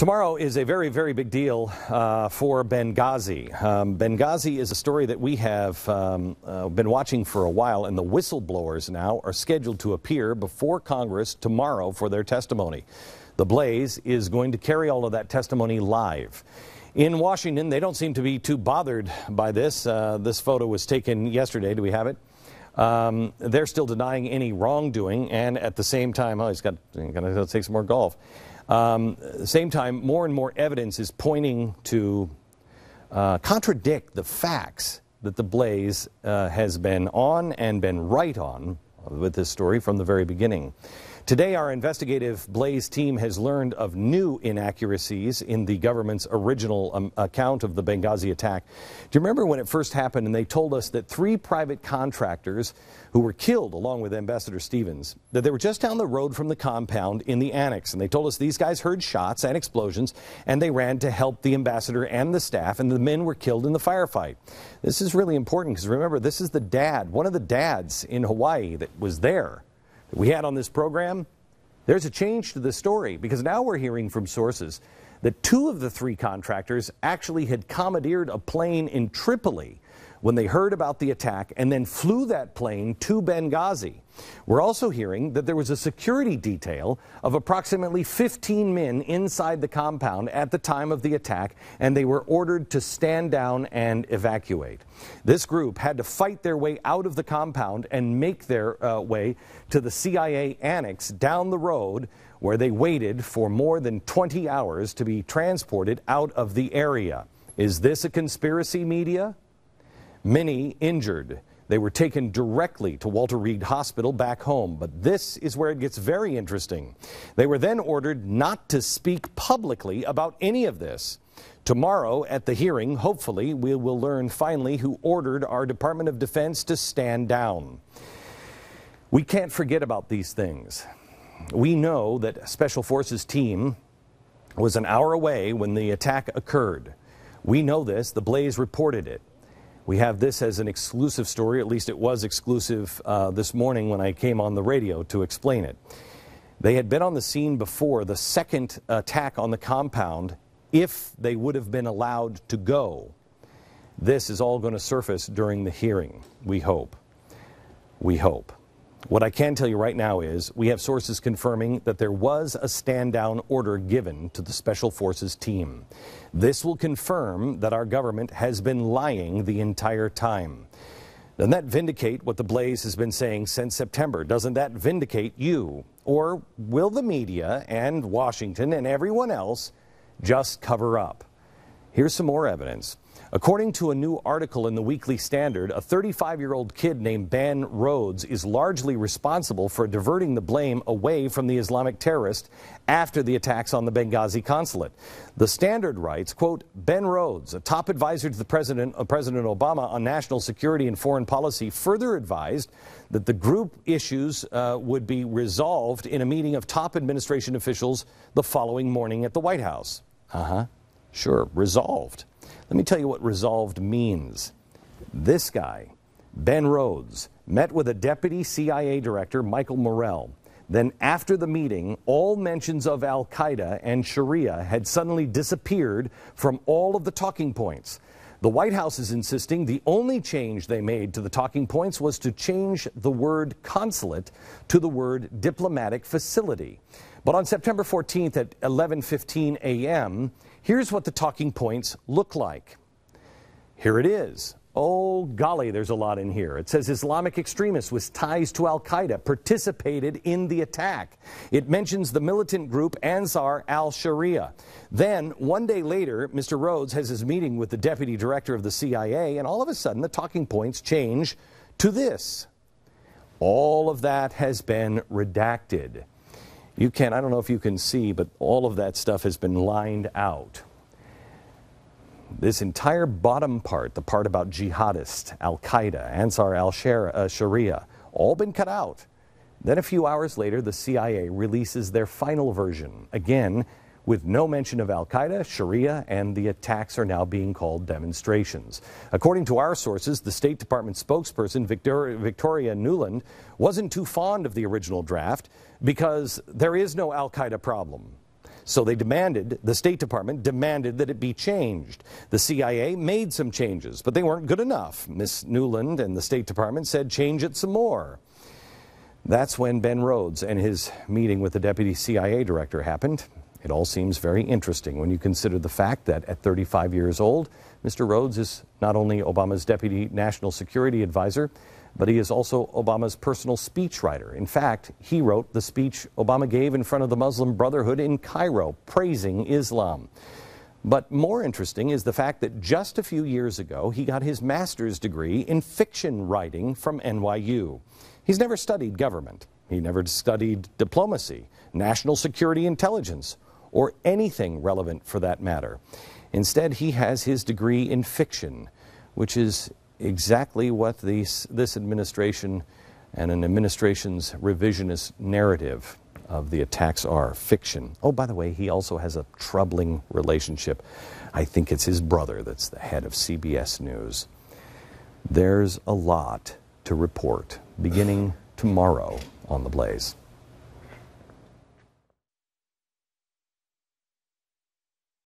Tomorrow is a very, very big deal for Benghazi. Benghazi is a story that we have been watching for a while, and the whistleblowers now are scheduled to appear before Congress tomorrow for their testimony. The Blaze is going to carry all of that testimony live. In Washington, they don't seem to be too bothered by this. This photo was taken yesterday. Do we have it? They're still denying any wrongdoing, and at the same time, he's got to take some more golf. Same time, more and more evidence is pointing to contradict the facts that the Blaze has been on and been right on with this story from the very beginning. Today, our investigative Blaze team has learned of new inaccuracies in the government's original account of the Benghazi attack. Do you remember when it first happened and they told us that 3 private contractors who were killed along with Ambassador Stevens, that they were just down the road from the compound in the annex, and they told us these guys heard shots and explosions and they ran to help the ambassador and the staff, and the men were killed in the firefight. This is really important because remember, this is the dad, one of the dads in Hawaii that was there that we had on this program. There's a change to the story because now we're hearing from sources that 2 of the 3 contractors actually had commandeered a plane in Tripoli when they heard about the attack and then flew that plane to Benghazi. We're also hearing that there was a security detail of approximately 15 men inside the compound at the time of the attack, and they were ordered to stand down and evacuate. This group had to fight their way out of the compound and make their way to the CIA annex down the road, where they waited for more than 20 hours to be transported out of the area. Is this a conspiracy, media? Many injured. They were taken directly to Walter Reed Hospital back home. But this is where it gets very interesting. They were then ordered not to speak publicly about any of this. Tomorrow at the hearing, hopefully, we will learn finally who ordered our Department of Defense to stand down. We can't forget about these things. We know that a Special Forces team was an hour away when the attack occurred. We know this. The Blaze reported it. We have this as an exclusive story, at least it was exclusive this morning when I came on the radio to explain it. They had been on the scene before the second attack on the compound if they would have been allowed to go. This is all going to surface during the hearing, we hope. We hope. What I can tell you right now is we have sources confirming that there was a stand-down order given to the Special Forces team. This will confirm that our government has been lying the entire time. Doesn't that vindicate what the Blaze has been saying since September? Doesn't that vindicate you? Or will the media and Washington and everyone else just cover up? Here's some more evidence. According to a new article in the Weekly Standard, a 35-year-old kid named Ben Rhodes is largely responsible for diverting the blame away from the Islamic terrorist after the attacks on the Benghazi consulate. The Standard writes, quote, Ben Rhodes, a top advisor to the President Obama on national security and foreign policy, further advised that the group issues would be resolved in a meeting of top administration officials the following morning at the White House. Sure, resolved. Let me tell you what resolved means. This guy, Ben Rhodes, met with a deputy CIA director, Michael Morrell. Then after the meeting, all mentions of Al-Qaeda and Sharia had suddenly disappeared from all of the talking points. The White House is insisting the only change they made to the talking points was to change the word consulate to the word diplomatic facility. But on September 14th at 11:15 a.m., here's what the talking points look like. Here it is. Oh, golly, there's a lot in here. It says Islamic extremists with ties to Al-Qaeda participated in the attack. It mentions the militant group Ansar al-Sharia. Then, one day later, Mr. Rhodes has his meeting with the deputy director of the CIA, and all of a sudden the talking points change to this. All of that has been redacted. I don't know if you can see, but all of that stuff has been lined out. This entire bottom part, the part about jihadists, Al-Qaeda, Ansar al-Sharia, all been cut out. Then a few hours later, the CIA releases their final version, again, with no mention of Al-Qaeda, Sharia, and the attacks are now being called demonstrations. According to our sources, the State Department spokesperson, Victoria Nuland, wasn't too fond of the original draft because there is no Al-Qaeda problem. So the State Department demanded that it be changed. The CIA made some changes, but they weren't good enough. Ms. Newland and the State Department said change it some more. That's when Ben Rhodes and his meeting with the deputy CIA director happened. It all seems very interesting when you consider the fact that at 35 years old, Mr. Rhodes is not only Obama's deputy national security advisor, but he is also Obama's personal speechwriter. In fact, he wrote the speech Obama gave in front of the Muslim Brotherhood in Cairo, praising Islam. But more interesting is the fact that just a few years ago, he got his master's degree in fiction writing from NYU. He's never studied government. He never studied diplomacy, national security intelligence, or anything relevant for that matter. Instead, he has his degree in fiction, which is exactly what this administration and an administration's revisionist narrative of the attacks are, fiction. Oh, by the way, he also has a troubling relationship. I think it's his brother that's the head of CBS News. There's a lot to report beginning tomorrow on The Blaze.